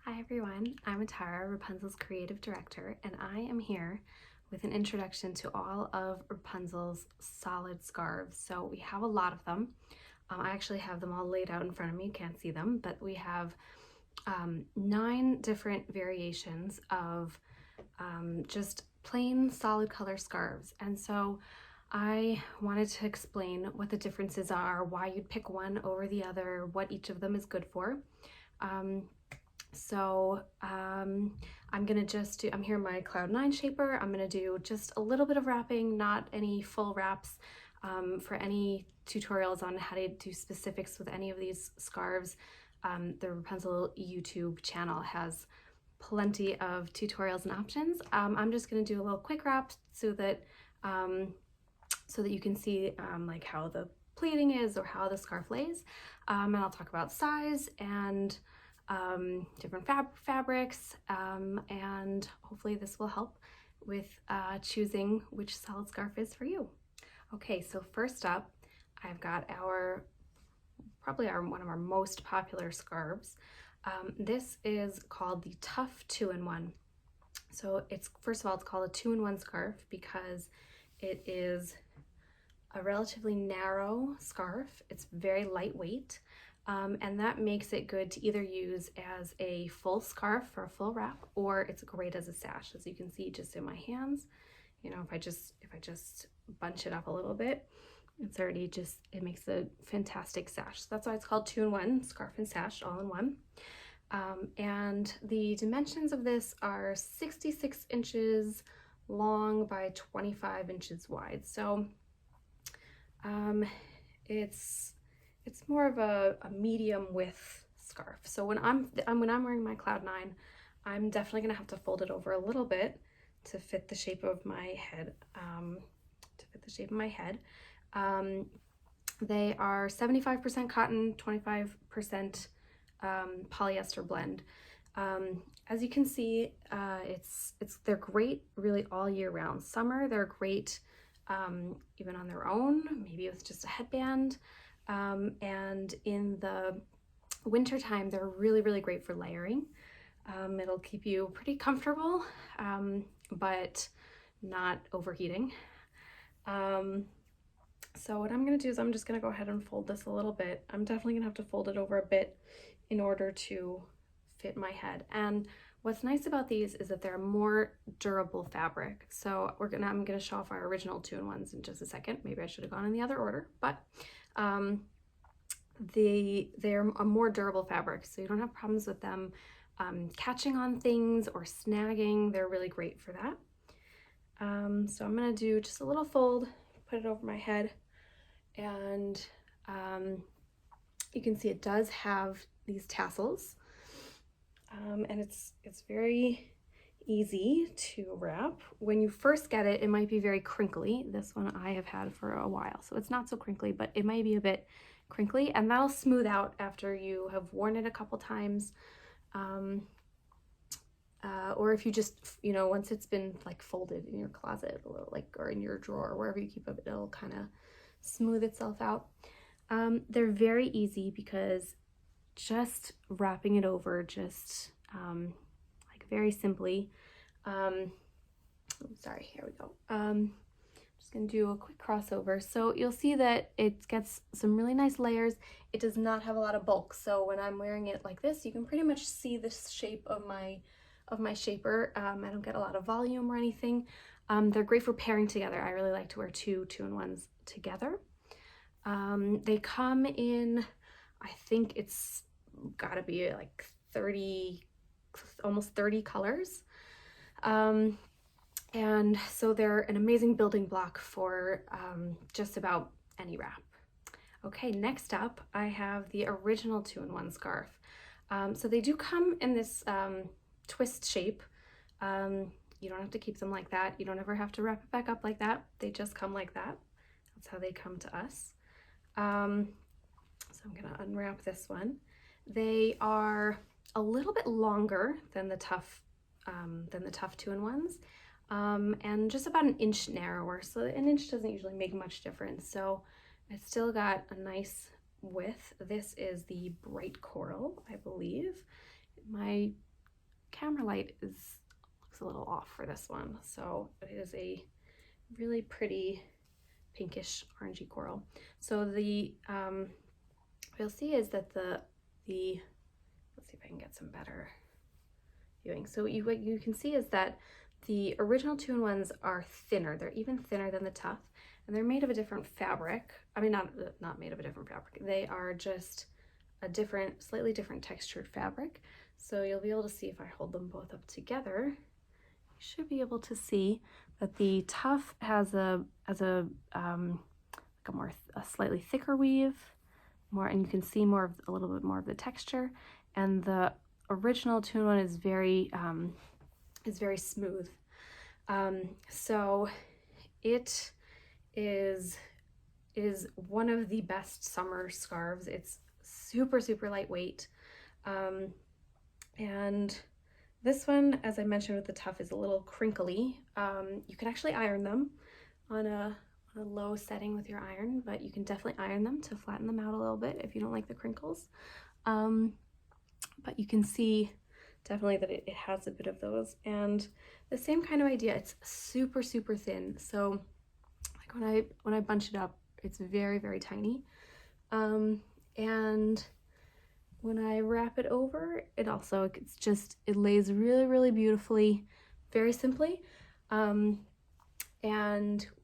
Hi everyone, I'm Atara, Wrapunzel's creative director, and I am here with an introduction to all of Wrapunzel's solid scarves. So we have a lot of them. I actually have them all laid out in front of me. You can't see them, but we have 9 different variations of just plain solid color scarves. And so I wanted to explain what the differences are, why you'd pick one over the other, what each of them is good for. I'm here in my Cloud9 shaper. I'm gonna do just a little bit of wrapping, not any full wraps. For any tutorials on how to do specifics with any of these scarves, the Wrapunzel YouTube channel has plenty of tutorials and options. I'm just gonna do a little quick wrap so that you can see like how the pleating is or how the scarf lays. And I'll talk about size and different fabrics, and hopefully this will help with choosing which solid scarf is for you. Okay, so first up, I've got one of our most popular scarves. This is called the Tuff 2-in-1. So first of all, it's called a 2-in-1 scarf because it is a relatively narrow scarf. It's very lightweight. And that makes it good to either use as a full scarf for a full wrap, or it's great as a sash. As you can see just in my hands, you know, if I just bunch it up a little bit, it makes a fantastic sash. So that's why it's called 2-in-1, scarf and sash all in one. And the dimensions of this are 66 inches long by 25 inches wide. So it's more of a medium width scarf. So when I'm wearing my Cloud9, I'm definitely gonna have to fold it over a little bit to fit the shape of my head. They are 75% cotton, 25% polyester blend. As you can see, they're great really all year round. Summer, they're great even on their own, maybe with just a headband. And in the winter time, they're really, really great for layering. It'll keep you pretty comfortable, but not overheating. So what I'm gonna do is I'm just gonna go ahead and fold this a little bit. I'm definitely gonna have to fold it over a bit in order to fit my head. And what's nice about these is that they're more durable fabric. So I'm gonna show off our original 2-in-1s in just a second. Maybe I should have gone in the other order, but they're a more durable fabric, so you don't have problems with them catching on things or snagging. They're really great for that. So I'm gonna do just a little fold, put it over my head, and you can see it does have these tassels, and it's very easy to wrap. When you first get it, it might be very crinkly. This one I have had for a while, so it's not so crinkly, but it might be a bit crinkly, and that'll smooth out after you have worn it a couple times. Or if you just, you know, once it's been like folded in your closet, or in your drawer, wherever you keep it, it'll kind of smooth itself out. They're very easy because just wrapping it over, like very simply. Sorry, here we go. Just gonna do a quick crossover. So you'll see that it gets some really nice layers. It does not have a lot of bulk. So when I'm wearing it like this, you can pretty much see the shape of my shaper. I don't get a lot of volume or anything. They're great for pairing together. I really like to wear 2-in-1s together. They come in, I think it's gotta be like 30, almost 30 colors. And so they're an amazing building block for just about any wrap. Okay, next up, I have the original 2-in-1 scarf. So they do come in this twist shape. You don't have to keep them like that. You don't ever have to wrap it back up like that. They just come like that. That's how they come to us. So I'm gonna unwrap this one. They are a little bit longer than the Tuff 2-in-1s, and just about 1 inch narrower. So 1 inch doesn't usually make much difference. So it's still got a nice width. This is the bright coral, I believe. My camera light looks a little off for this one. So it is a really pretty pinkish orangey coral. So the what you'll see is that the let's see if I can get some better viewing. So what you can see is that the original 2-in-1s are thinner. They're even thinner than the Tuff, and they're made of a different fabric. I mean, not made of a different fabric. They are just a different, slightly different textured fabric. So you'll be able to see if I hold them both up together, you should be able to see that the Tuff has a slightly thicker weave, and you can see a little bit more of the texture, and the original 2-in-1 is very smooth. So it is one of the best summer scarves. It's super, super lightweight. And this one, as I mentioned with the Tuff, is a little crinkly. You can actually iron them on a low setting with your iron, but you can definitely iron them to flatten them out a little bit if you don't like the crinkles. But you can see definitely that it has a bit of those, and the same kind of idea. It's super, super thin. So like when I bunch it up, it's very, very tiny. And when I wrap it over, it lays really, really beautifully, very simply. And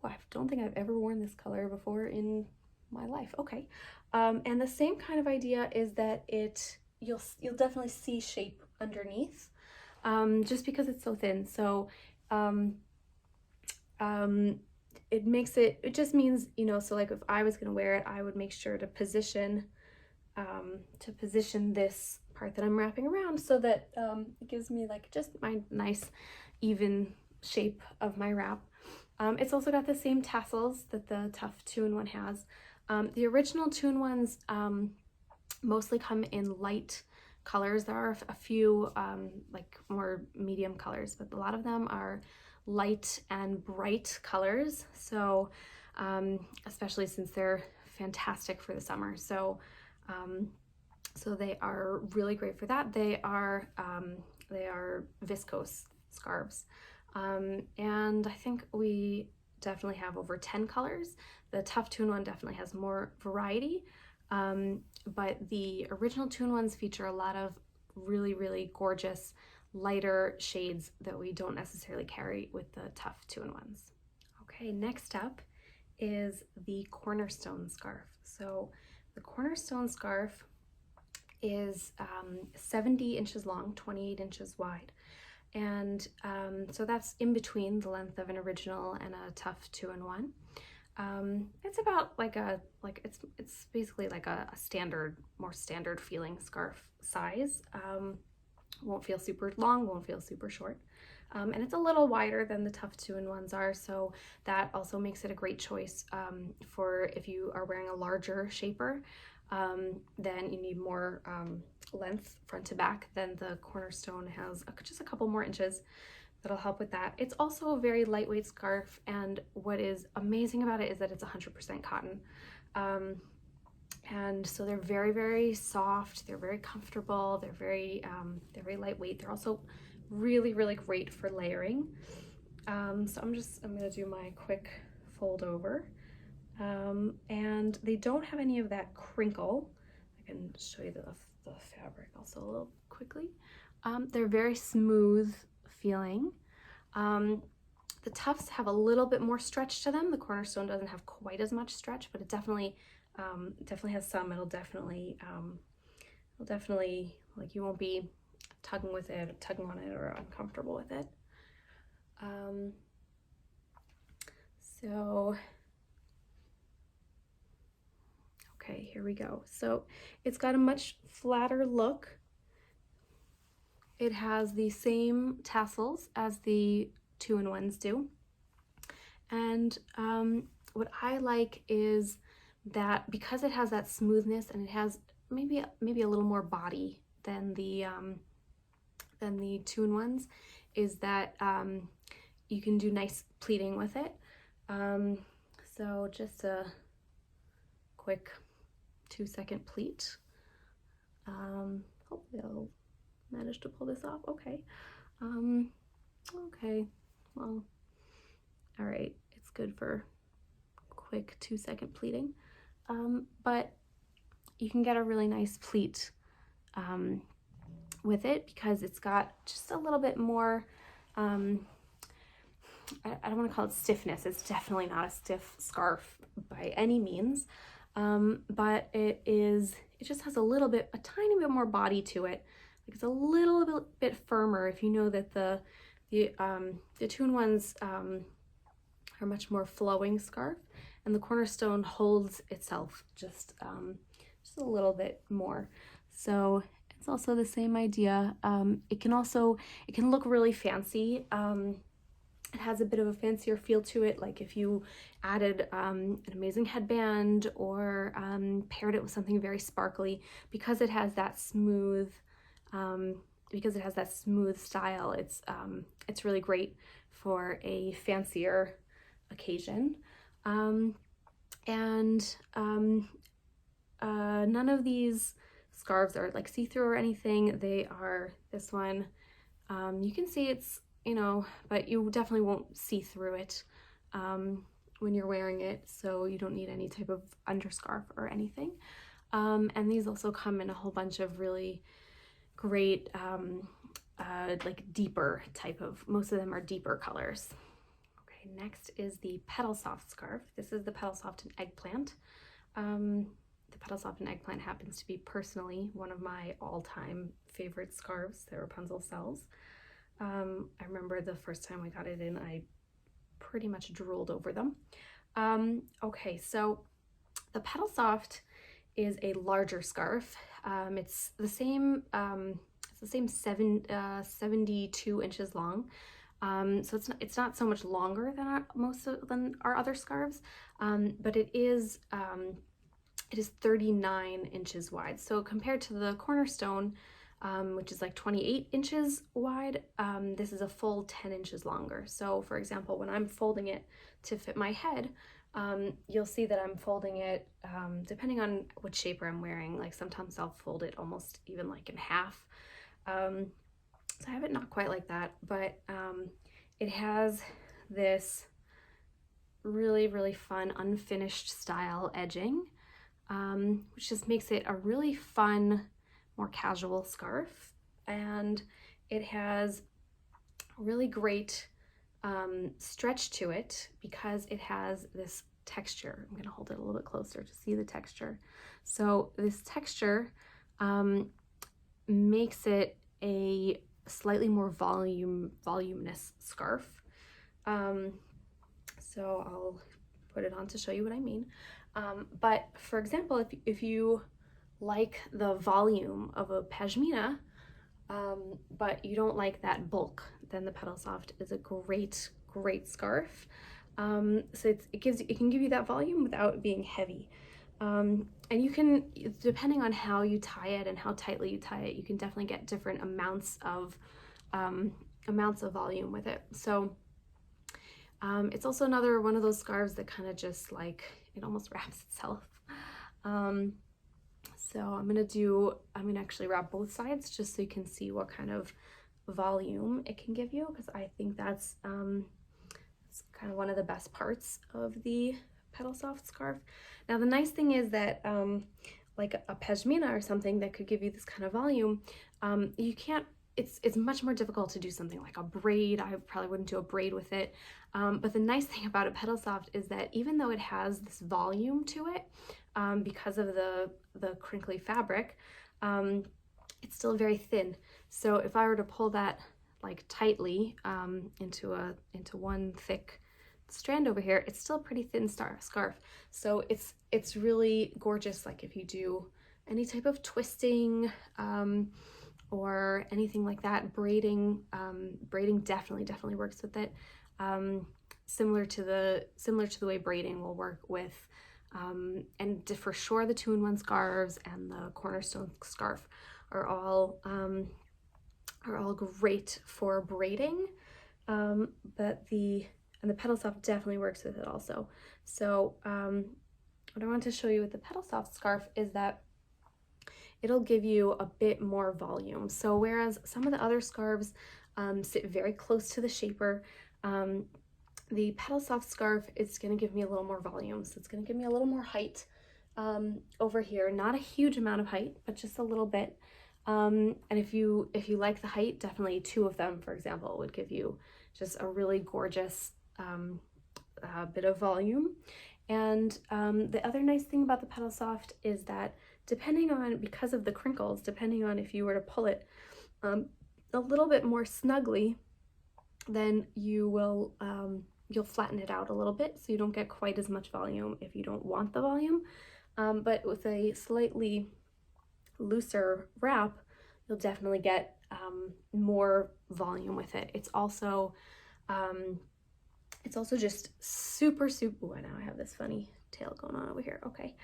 I don't think I've ever worn this color before in my life. Okay. And the same kind of idea is that you'll definitely see shape underneath, just because it's so thin. So it just means, so like if I was gonna wear it, I would make sure to position this part that I'm wrapping around so that it gives me like just my nice even shape of my wrap. It's also got the same tassels that the Tuff 2-in-1 has. The original 2-in-1s mostly come in light colors. There are a few like more medium colors, but a lot of them are light and bright colors. So especially since they're fantastic for the summer. So they are really great for that. They are viscose scarves. And I think we definitely have over 10 colors. The Tuff 2-in-1 definitely has more variety, but the original 2-in-1s feature a lot of really, really gorgeous lighter shades that we don't necessarily carry with the Tuff 2-in-1s. Okay, next up is the Cornerstone Scarf. So the Cornerstone Scarf is 70 inches long, 28 inches wide. And so that's in between the length of an original and a Tuff 2-in-1. It's about it's basically like a more standard feeling scarf size. Won't feel super long, won't feel super short. And it's a little wider than the Tuff 2-in-1s are, so that also makes it a great choice for if you are wearing a larger shaper. Then you need more length front to back. Then the Cornerstone has just a couple more inches that'll help with that. It's also a very lightweight scarf, and what is amazing about it is that it's 100% cotton. And so they're very, very soft, they're very comfortable, they're very lightweight. They're also really, really great for layering. So I'm gonna do my quick fold over. And they don't have any of that crinkle. I can show you the fabric also a little quickly. They're very smooth feeling. The Tuffs have a little bit more stretch to them. The Cornerstone doesn't have quite as much stretch, but it definitely has some. It'll definitely like you won't be tugging on it or uncomfortable with it. Okay, here we go. So it's got a much flatter look. It has the same tassels as the 2-in-1s do. And what I like is that because it has that smoothness and it has maybe a little more body than the 2-in-1s, is that you can do nice pleating with it. So just a quick 2-second pleat. Hopefully I'll manage managed to pull this off. Okay. Okay. Well, all right. It's good for quick 2-second pleating. But you can get a really nice pleat with it because it's got just a little bit more, I don't want to call it stiffness. It's definitely not a stiff scarf by any means. But it just has a tiny bit more body to it. Like it's a little bit firmer. If you know that the 2-in-1s are much more flowing scarf, and the Cornerstone holds itself just a little bit more. So it's also the same idea. It can look really fancy. It has a bit of a fancier feel to it, like if you added an amazing headband or paired it with something very sparkly, because it has that smooth style. It's really great for a fancier occasion. None of these scarves are like see-through or anything. They are, this one, you can see it's, but you definitely won't see through it when you're wearing it, so you don't need any type of underscarf or anything. And these also come in a whole bunch of really great like deeper type of, most of them are deeper colors. Okay, next is the Petalsoft Scarf. This is the Petalsoft and Eggplant. The Petalsoft and Eggplant happens to be personally one of my all-time favorite scarves that Wrapunzel sells. I remember the first time I got it in, I pretty much drooled over them. Okay, so the Petalsoft is a larger scarf. It's the same 72 inches long. So it's not so much longer than our other scarves, but it is 39 inches wide. So compared to the Cornerstone, which is like 28 inches wide, this is a full 10 inches longer. So for example, when I'm folding it to fit my head, you'll see that I'm folding it, depending on what shaper I'm wearing, like sometimes I'll fold it almost even like in half. So I have it not quite like that, but it has this really, really fun unfinished style edging, which just makes it a really fun, more casual scarf. And it has really great stretch to it because it has this texture. I'm going to hold it a little bit closer to see the texture. So this texture makes it a slightly more voluminous scarf. So I'll put it on to show you what I mean. But for example, if you like the volume of a Pashmina, but you don't like that bulk, then the Petalsoft is a great scarf. So it can give you that volume without being heavy. And you can, depending on how you tie it and how tightly you tie it, you can definitely get different amounts of volume with it. So it's also another one of those scarves that kind of just like, it almost wraps itself. So I'm gonna actually wrap both sides just so you can see what kind of volume it can give you, because I think that's kind of one of the best parts of the Petalsoft scarf. Now the nice thing is that like a Pashmina or something that could give you this kind of volume, you can't, it's much more difficult to do something like a braid. I probably wouldn't do a braid with it. But the nice thing about a Petalsoft is that even though it has this volume to it, because of the crinkly fabric, it's still very thin. So if I were to pull that like tightly into one thick strand over here, it's still a pretty thin scarf. So it's really gorgeous, like if you do any type of twisting or anything like that. Braiding definitely works with it. Similar to the way braiding will work with and for sure the 2-in-1 scarves and the Cornerstone scarf are all great for braiding, but the Petalsoft definitely works with it also. So what I want to show you with the Petalsoft scarf is that it'll give you a bit more volume. So whereas some of the other scarves sit very close to the shaper, the Petalsoft scarf is going to give me a little more volume. So it's going to give me a little more height over here. Not a huge amount of height, but just a little bit. And if you like the height, definitely 2 of them, for example, would give you just a really gorgeous bit of volume. And the other nice thing about the Petalsoft is that depending on, because of the crinkles, depending on if you were to pull it a little bit more snugly, then you will you'll flatten it out a little bit, so you don't get quite as much volume if you don't want the volume. But with a slightly looser wrap, you'll definitely get more volume with it. It's also just super, super, now I have this funny tail going on over here. Okay.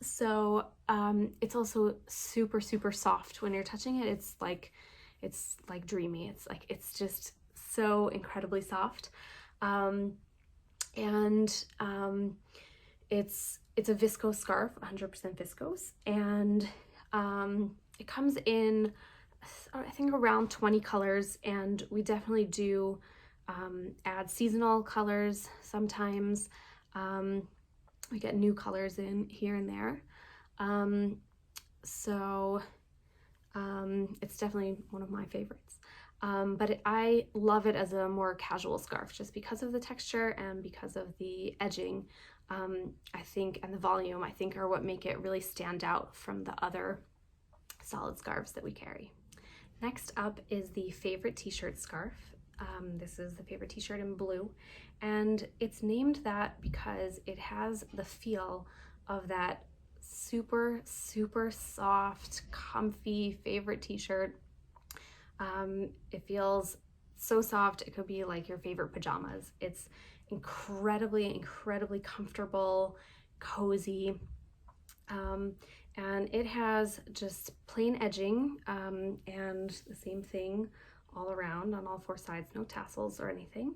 It's also super, super soft when you're touching it. It's like dreamy. It's just so incredibly soft. It's a viscose scarf, 100% viscose, and it comes in, I think, around 20 colors, and we definitely do add seasonal colors sometimes. We get new colors in here and there. It's definitely one of my favorites. I love it as a more casual scarf just because of the texture and because of the edging, I think, and the volume, I think, are what make it really stand out from the other solid scarves that we carry. Next up is the favorite t-shirt scarf. This is the favorite t-shirt in blue, and it's named that because it has the feel of that super, super soft, comfy favorite t-shirt. It feels so soft, it could be like your favorite pajamas. It's incredibly, incredibly comfortable, cozy, and it has just plain edging and the same thing all around on all 4 sides, no tassels or anything.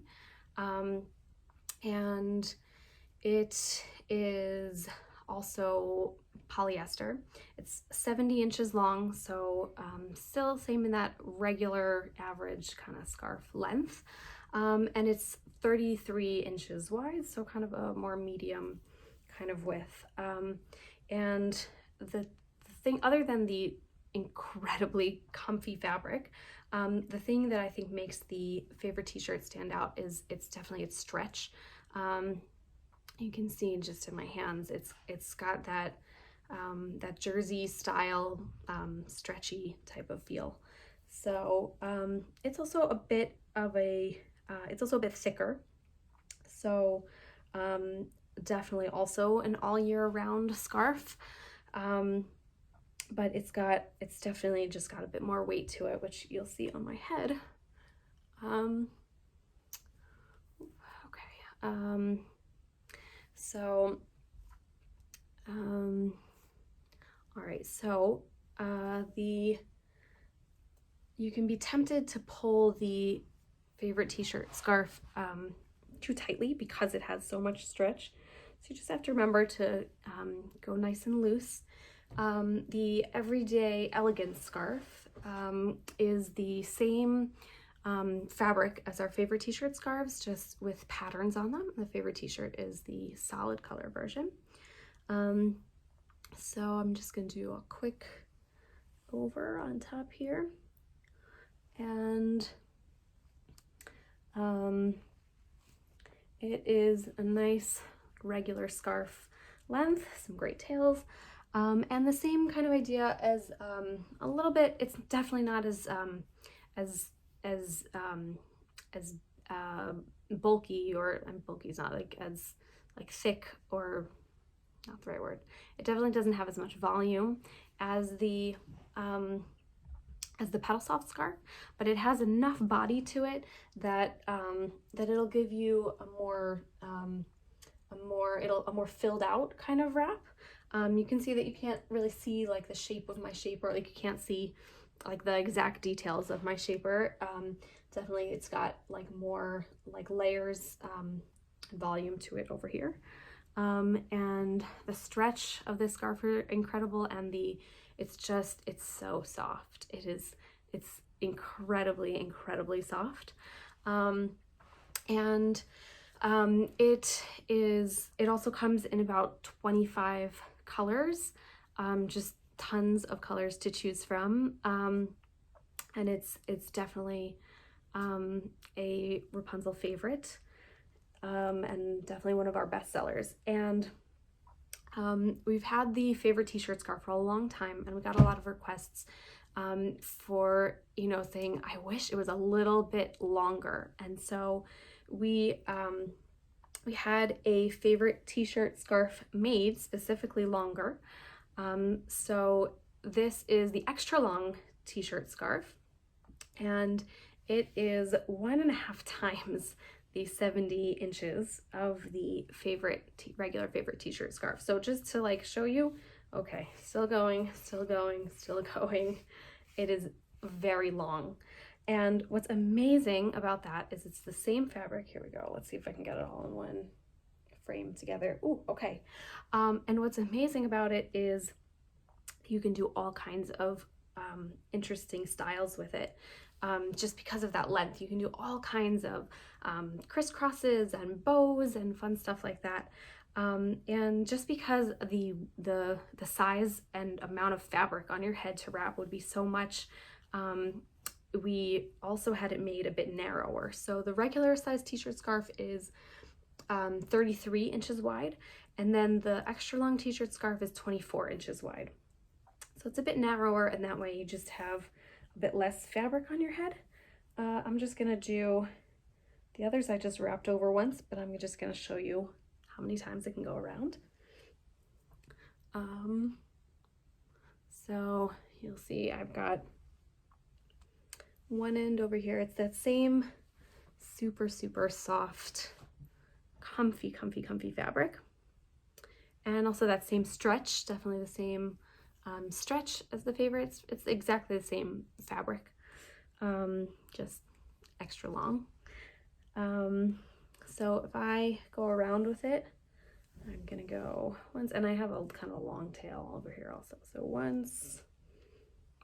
And it is also polyester. It's 70 inches long, so still same in that regular average kind of scarf length. And it's 33 inches wide, so kind of a more medium kind of width. And the thing, other than the incredibly comfy fabric, the thing that I think makes the favorite t-shirt stand out is it's definitely its stretch. You can see just in my hands, it's got that that jersey style stretchy type of feel. So it's also a bit of a thicker. So definitely also an all year round scarf. But it's definitely just got a bit more weight to it, which you'll see on my head. All right, so you can be tempted to pull the favorite t-shirt scarf too tightly because it has so much stretch. So you just have to remember to go nice and loose. The Everyday Elegance scarf is the same fabric as our favorite t-shirt scarves, just with patterns on them. The favorite t-shirt is the solid color version. So I'm just going to do a quick over on top here. And it is a nice regular scarf length, some great tails, and the same kind of idea as a little bit. It's definitely not as bulky, or bulky is not like as thick, or not the right word. It definitely doesn't have as much volume as the Petalsoft scarf, but it has enough body to it that that it'll give you a more filled out kind of wrap. You can see that you can't really see like the shape of my shaper, like you can't see like the exact details of my shaper. Definitely it's got like more like layers and volume to it over here. And the stretch of this scarf are incredible, and the it's so soft. It's incredibly, incredibly soft. And it also comes in about 25 colors, just tons of colors to choose from. And it's definitely a Wrapunzel favorite, and definitely one of our best sellers. And we've had the favorite t-shirt scarf for a long time, and we got a lot of requests for, you know, saying, I wish it was a little bit longer. And so we had a favorite t-shirt scarf made specifically longer. So this is the extra long t-shirt scarf, and it is 1.5 times the 70 inches of the regular favorite t-shirt scarf. So just to like show you, okay, still going, still going, still going. It is very long. And what's amazing about that is it's the same fabric. Here we go. Let's see if I can get it all in one frame together. Ooh, okay. And what's amazing about it is you can do all kinds of interesting styles with it. Just because of that length, you can do all kinds of crisscrosses and bows and fun stuff like that. And just because the size and amount of fabric on your head to wrap would be so much, we also had it made a bit narrower. So the regular size t-shirt scarf is 33 inches wide, and then the extra long t-shirt scarf is 24 inches wide. So it's a bit narrower, and that way you just have a bit less fabric on your head. I'm just gonna do the others. I just wrapped over once, but I'm just gonna show you how many times it can go around. So you'll see I've got one end over here. It's that same super, super soft, comfy fabric. And also that same stretch, definitely the same stretch as the favorites. It's exactly the same fabric, just extra long. So if I go around with it, I'm gonna go once, and I have a kind of a long tail over here also. So once,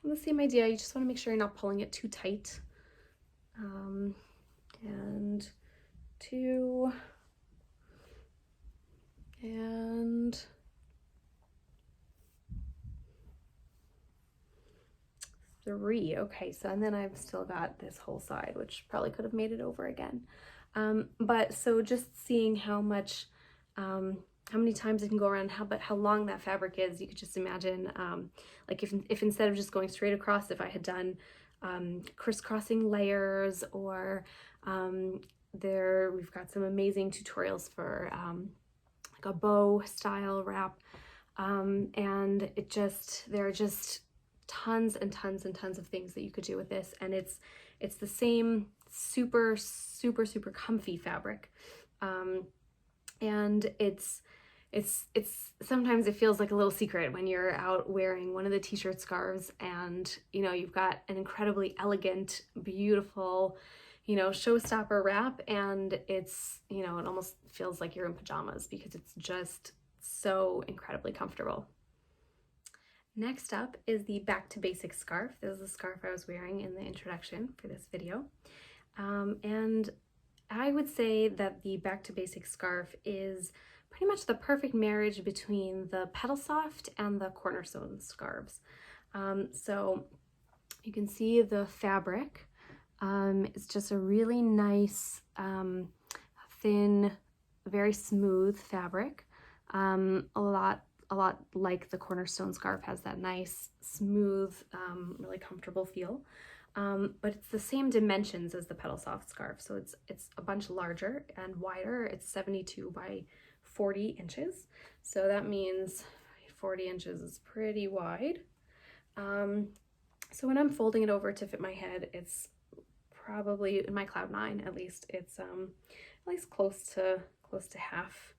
the same idea, you just want to make sure you're not pulling it too tight. And two, and three. Okay, so and then I've still got this whole side, which probably could have made it over again. But so just seeing how much, how many times it can go around, how long that fabric is, you could just imagine, like if instead of just going straight across, if I had done crisscrossing layers, or we've got some amazing tutorials for like a bow style wrap, and there are just tons and tons and tons of things that you could do with this, and it's the same super comfy fabric, and it's sometimes it feels like a little secret when you're out wearing one of the t-shirt scarves, and you know you've got an incredibly elegant, beautiful, you know, showstopper wrap, and it's, you know, it almost feels like you're in pajamas because it's just so incredibly comfortable. Next up is the Back to Basics scarf. This is the scarf I was wearing in the introduction for this video. And I would say that the Back to Basics scarf is pretty much the perfect marriage between the Petalsoft and the Cornerstone scarves. So you can see the fabric. It's just a really nice, thin, very smooth fabric. A lot like the Cornerstone scarf has that nice, smooth, really comfortable feel. But it's the same dimensions as the Petalsoft scarf, so it's a bunch larger and wider. It's 72 by 40 inches, so that means 40 inches is pretty wide. So when I'm folding it over to fit my head, it's probably, in my Cloud 9 at least, it's at least close to half.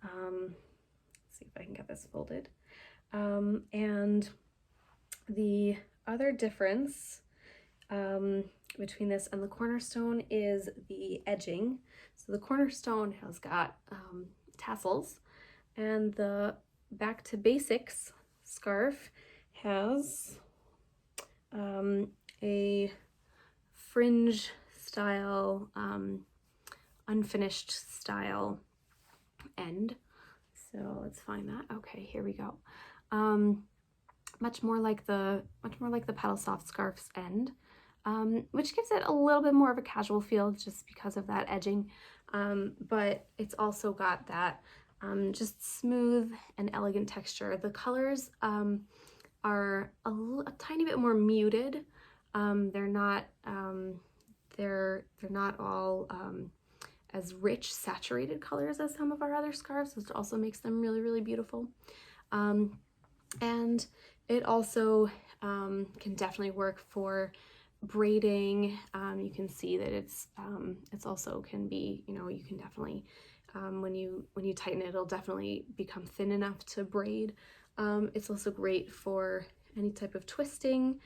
Let's see if I can get this folded. And the other difference between this and the Cornerstone is the edging. So the Cornerstone has got tassels, and the Back to Basics scarf has a fringe style, unfinished style end. So let's find that. Okay, here we go. Much more like the Petalsoft Scarf's end, which gives it a little bit more of a casual feel just because of that edging. But it's also got that just smooth and elegant texture. The colors are a tiny bit more muted. They're not all as rich, saturated colors as some of our other scarves, which also makes them really, really beautiful. And it also can definitely work for braiding. You can see that it's also can be, you know, you can definitely when you tighten it, it'll definitely become thin enough to braid. It's also great for any type of twisting,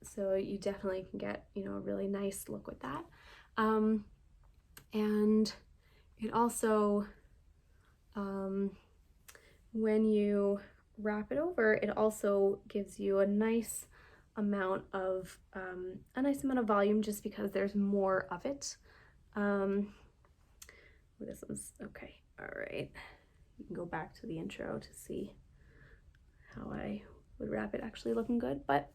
so you definitely can get, you know, a really nice look with that. And it also, when you wrap it over, it also gives you a nice amount of volume, just because there's more of it. This one's okay. All right, you can go back to the intro to see how I would wrap it actually looking good, but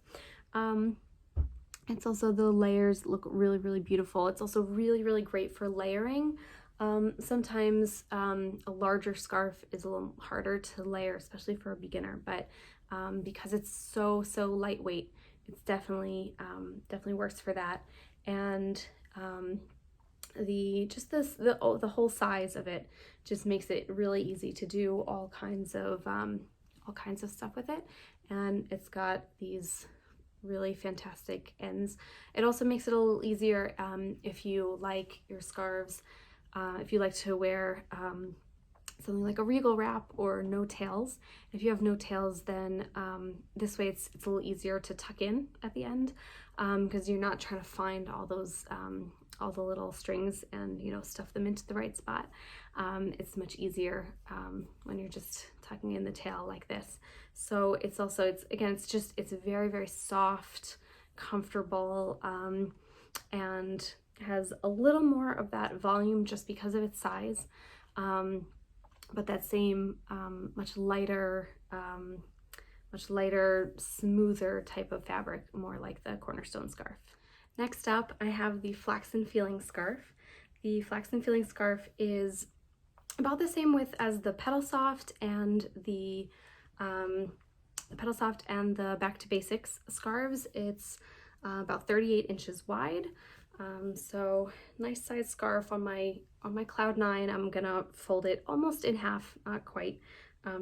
it's also, the layers look really, really beautiful. It's also really, really great for layering. Sometimes a larger scarf is a little harder to layer, especially for a beginner, but because it's so lightweight, it's definitely works for that. And the whole size of it just makes it really easy to do all kinds of stuff with it. And it's got these really fantastic ends. It also makes it a little easier if you like your scarves, if you like to wear something like a regal wrap or no tails. If you have no tails, then this way it's a little easier to tuck in at the end, because you're not trying to find all those all the little strings and, you know, stuff them into the right spot. It's much easier when you're just tucking in the tail like this. So it's very, very soft, comfortable, and has a little more of that volume just because of its size. But that same much lighter, smoother type of fabric, more like the Cornerstone Scarf. Next up, I have the Flaxen Feeling Scarf. The Flaxen Feeling Scarf is about the same width as the Petalsoft and the Back to Basics scarves. It's about 38 inches wide. So nice size scarf. On my Cloud 9, I'm gonna fold it almost in half, not quite,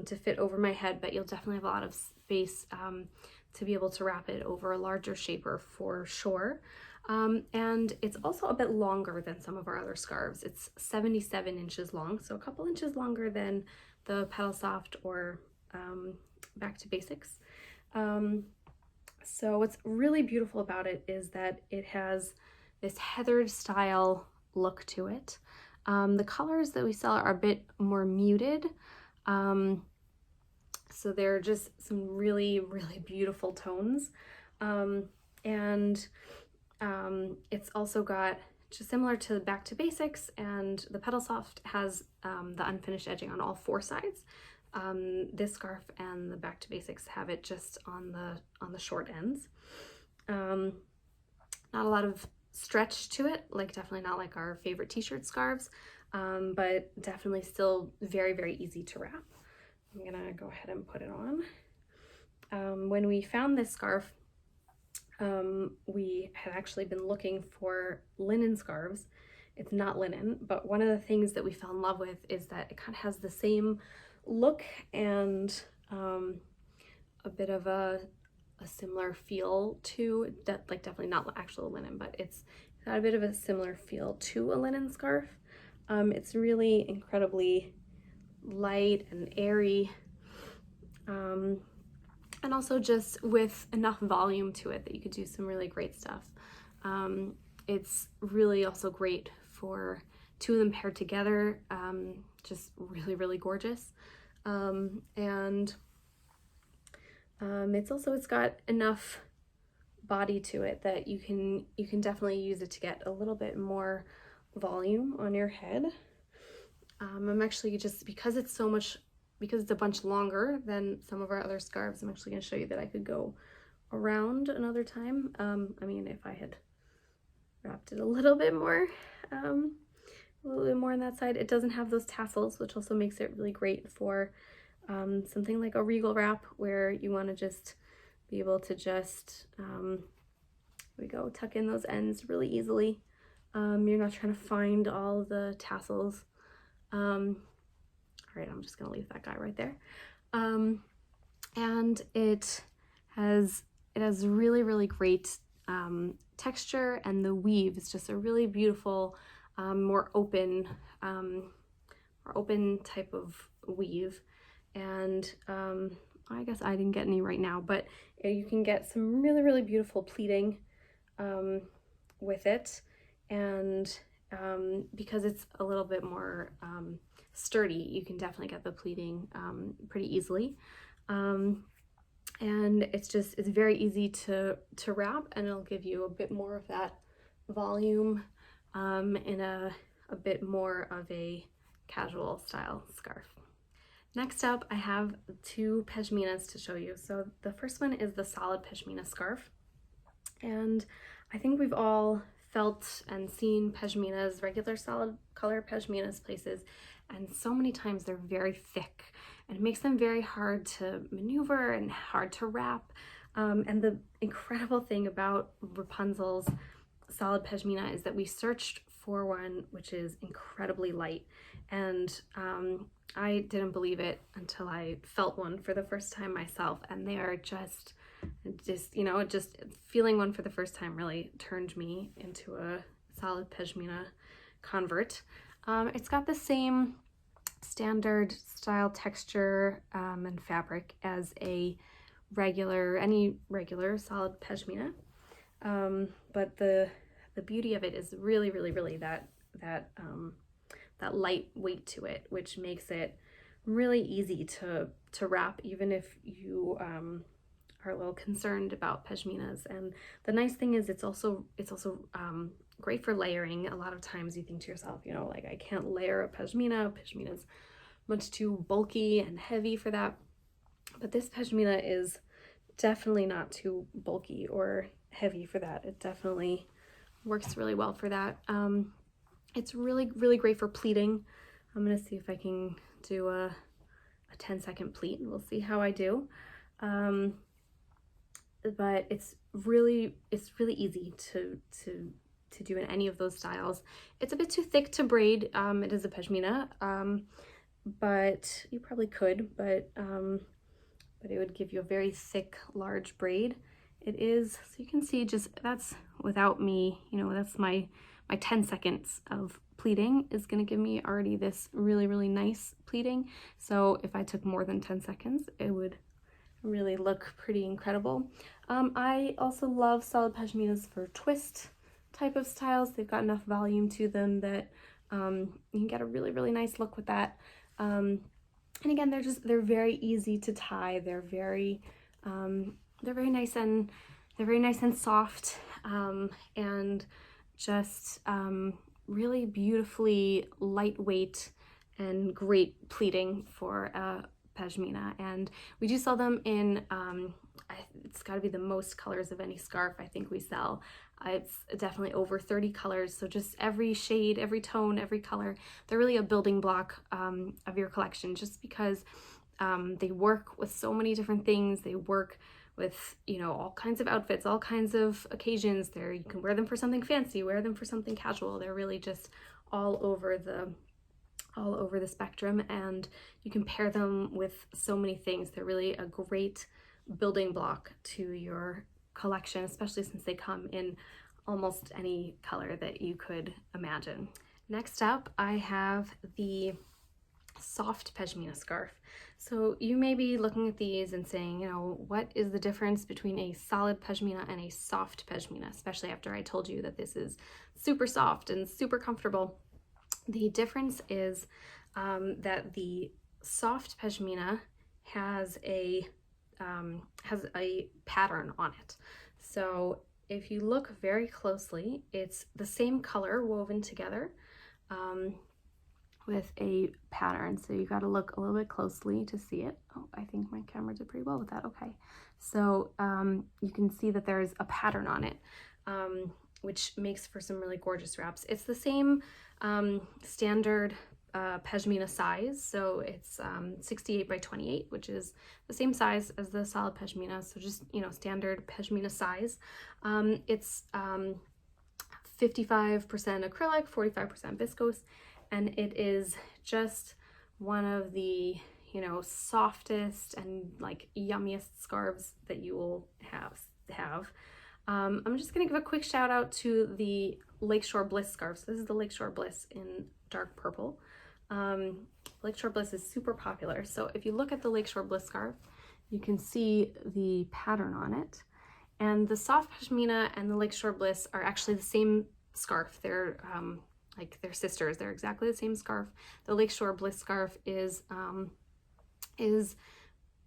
to fit over my head, but you'll definitely have a lot of space to be able to wrap it over a larger shaper for sure. And it's also a bit longer than some of our other scarves. It's 77 inches long, so a couple inches longer than the Petalsoft or Back to Basics. So what's really beautiful about it is that it has this heathered style look to it. The colors that we sell are a bit more muted. So they're just some really, really beautiful tones. It's also got, just similar to Back to Basics and the Petalsoft, has the unfinished edging on all four sides. This scarf and the Back to Basics have it just on the short ends. Not a lot of stretch to it, like definitely not like our favorite t-shirt scarves, but definitely still very, very easy to wrap. I'm gonna go ahead and put it on. When we found this scarf, we had actually been looking for linen scarves. It's not linen, but one of the things that we fell in love with is that it kind of has the same look and a bit of a similar feel to that, like definitely not actual linen, but it's got a bit of a similar feel to a linen scarf. It's really incredibly light and airy, and also just with enough volume to it that you could do some really great stuff. It's really also great for two of them paired together, just really, really gorgeous. and it's got enough body to it that you can definitely use it to get a little bit more volume on your head. I'm actually, just because it's a bunch longer than some of our other scarves, I'm actually going to show you that I could go around another time. I mean, if I had wrapped it a little bit more on that side. It doesn't have those tassels, which also makes it really great for something like a regal wrap, where you want to just be able to just here we go, tuck in those ends really easily. You're not trying to find all the tassels. All right, I'm just gonna leave that guy right there. And it has really great texture, and the weave is just a really beautiful, more open type of weave. And I guess I didn't get any right now, but you can get some really beautiful pleating with it. And because it's a little bit more sturdy, you can definitely get the pleating pretty easily. And it's very easy to wrap, and it'll give you a bit more of that volume in a bit more of a casual style scarf. Next up, I have 2 pashminas to show you. So the first one is the solid pashmina scarf, and I think we've all felt and seen pashminas, regular solid color pashminas places, and so many times they're very thick, and it makes them very hard to maneuver and hard to wrap. And the incredible thing about Wrapunzel's solid pashmina is that we searched for one which is incredibly light, and I didn't believe it until I felt one for the first time myself, and they are just feeling one for the first time really turned me into a solid pashmina convert. It's got the same standard style, texture, and fabric as any regular solid pashmina, but the beauty of it is really that light weight to it, which makes it really easy to wrap, even if you are a little concerned about pashminas. And the nice thing is it's also great for layering. A lot of times you think to yourself, like, I can't layer a pashmina. Pashmina's much too bulky and heavy for that. But this pashmina is definitely not too bulky or heavy for that. It definitely works really well for that. It's really great for pleating. I'm gonna see if I can do a 10-second pleat, and we'll see how I do. But it's really easy to do in any of those styles. It's a bit too thick to braid. It is a pashmina, but you probably could, but it would give you a very thick, large braid. It is, so you can see, just that's without me, that's my 10 seconds of pleating is going to give me already this really nice pleating. So if I took more than 10 seconds, it would really look pretty incredible. I also love solid pashminas for twist type of styles. They've got enough volume to them that you can get a really nice look with that. And again, they're very easy to tie. They're very nice and soft, and just really beautifully lightweight and great pleating for a pashmina. And we do sell them in it's got to be the most colors of any scarf I think we sell. It's definitely over 30 colors, so just every shade, every tone, every color. They're really a building block of your collection, just because they work with so many different things. They work with, all kinds of outfits, all kinds of occasions. You can wear them for something fancy, wear them for something casual. They're really just all over the spectrum, and you can pair them with so many things. They're really a great building block to your collection, especially since they come in almost any color that you could imagine. Next up, I have the soft pashmina scarf. So you may be looking at these and saying, what is the difference between a solid pashmina and a soft pashmina, especially after I told you that this is super soft and super comfortable. The difference is that the soft pashmina has a pattern on it. So if you look very closely, it's the same color woven together with a pattern. So you got to look a little bit closely to see it. Oh, I think my camera did pretty well with that. Okay. So you can see that there's a pattern on it, which makes for some really gorgeous wraps. It's the same standard pashmina size. So it's 68 by 28, which is the same size as the solid pashmina. So just, you know, standard pashmina size. It's 55% acrylic, 45% viscose, and it is just one of the, you know, softest and like yummiest scarves that you will have. I'm just gonna give a quick shout out to the Lakeshore Bliss scarf. So this is the Lakeshore Bliss in dark purple. Lakeshore Bliss is super popular. So if you look at the Lakeshore Bliss scarf, you can see the pattern on it. And the soft pashmina and the Lakeshore Bliss are actually the same scarf. They're like they're sisters. They're exactly the same scarf. The Lakeshore Bliss scarf is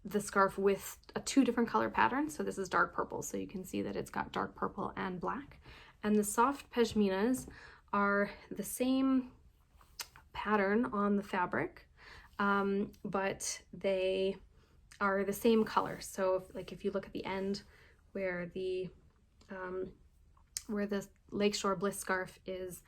the scarf with a 2 different color patterns. So this is dark purple. So you can see that it's got dark purple and black. And the soft pashminas are the same pattern on the fabric, but they are the same color. So if you look at the end where the Lakeshore Bliss scarf is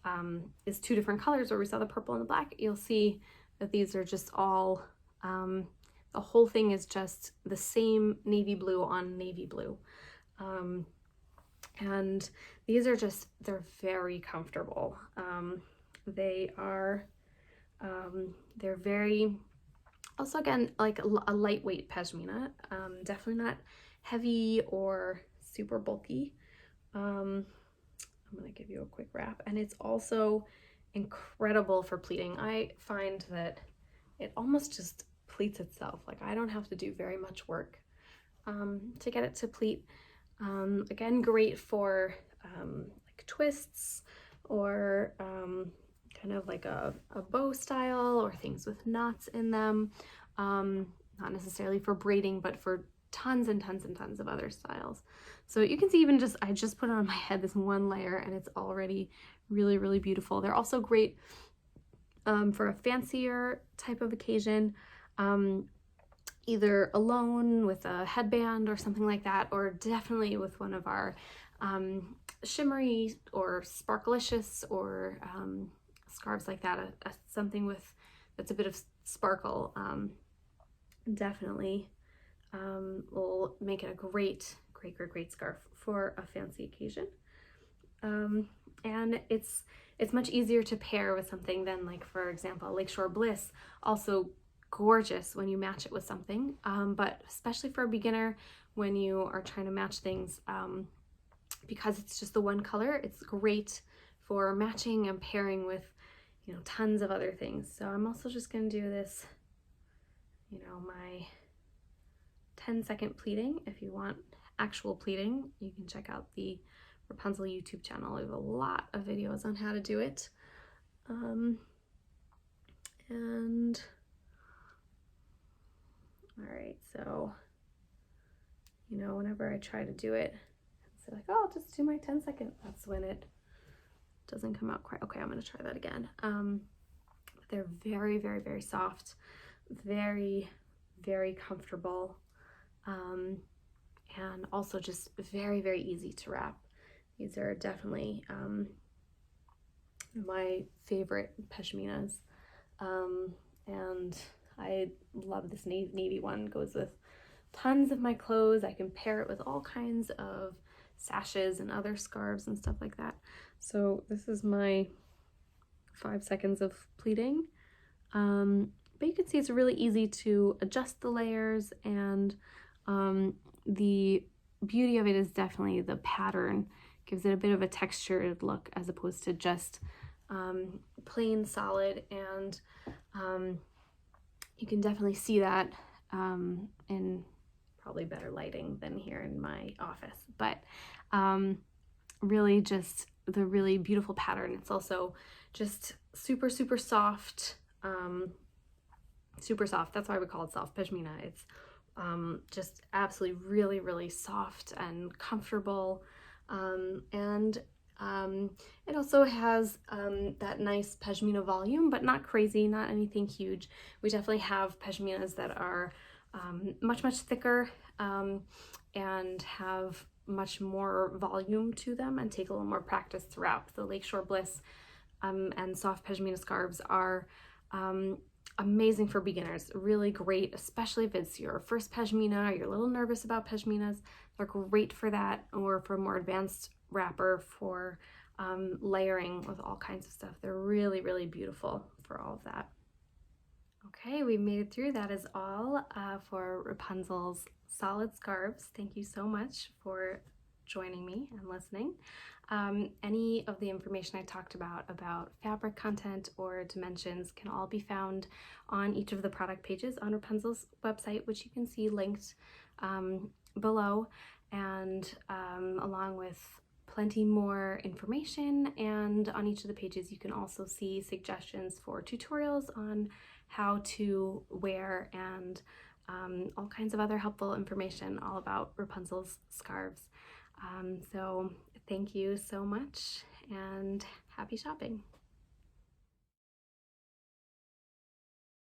2 different colors, where we saw the purple and the black, you'll see that these are just all the whole thing is just the same navy blue on navy blue. And these are just, they're very comfortable. They are, they're very, also again, like a lightweight pashmina, definitely not heavy or super bulky. I'm gonna give you a quick wrap, and it's also incredible for pleating. I find that it almost just pleats itself. Like I don't have to do very much work to get it to pleat. Again, great for like twists or kind of like a bow style or things with knots in them. Not necessarily for braiding, but for tons and tons and tons of other styles. So you can see even just, I just put on my head this one layer and it's already really, really beautiful. They're also great for a fancier type of occasion, either alone with a headband or something like that, or definitely with one of our shimmery or sparklicious or scarves like that, something with that's a bit of sparkle, definitely will make it a great scarf for a fancy occasion. And it's much easier to pair with something than, like, for example, Lakeshore Bliss, also gorgeous when you match it with something, but especially for a beginner when you are trying to match things, because it's just the one color, it's great for matching and pairing with, you know, tons of other things. So I'm also just going to do this, you know, my 10-second pleating. If you want actual pleating, you can check out the Wrapunzel YouTube channel. We have a lot of videos on how to do it. And all right, so, you know, whenever I try to do it, it's like, oh, I'll just do my 10-second. That's when it doesn't come out quite. Okay, I'm going to try that again. They're very, very, very soft, very, very comfortable, and also just very, very easy to wrap. These are definitely my favorite pashminas, and I love this navy one. It goes with tons of my clothes. I can pair it with all kinds of sashes and other scarves and stuff like that. So this is my 5 seconds of pleating, but you can see it's really easy to adjust the layers, and the beauty of it is definitely the pattern gives it a bit of a textured look as opposed to just plain solid, and you can definitely see that in probably better lighting than here in my office, but really just the really beautiful pattern. It's also just super, super soft, super soft. That's why we call it soft pashmina. It's just absolutely really soft and comfortable, and it also has that nice pashmina volume, but not crazy, not anything huge. We definitely have pashminas that are much thicker and have much more volume to them and take a little more practice throughout. The Lakeshore Bliss and soft pashmina scarves are amazing for beginners, really great, especially if it's your first pashmina, you're a little nervous about pashminas. They're great for that, or for more advanced wrapper for layering with all kinds of stuff. They're really beautiful for all of that. Okay, we made it through. That is all for Wrapunzel's solid scarves. Thank you so much for joining me and listening. Any of the information I talked about fabric content or dimensions can all be found on each of the product pages on Wrapunzel's website, which you can see linked below, and along with plenty more information. And on each of the pages you can also see suggestions for tutorials on how to wear and all kinds of other helpful information all about Wrapunzel's scarves. So thank you so much and happy shopping.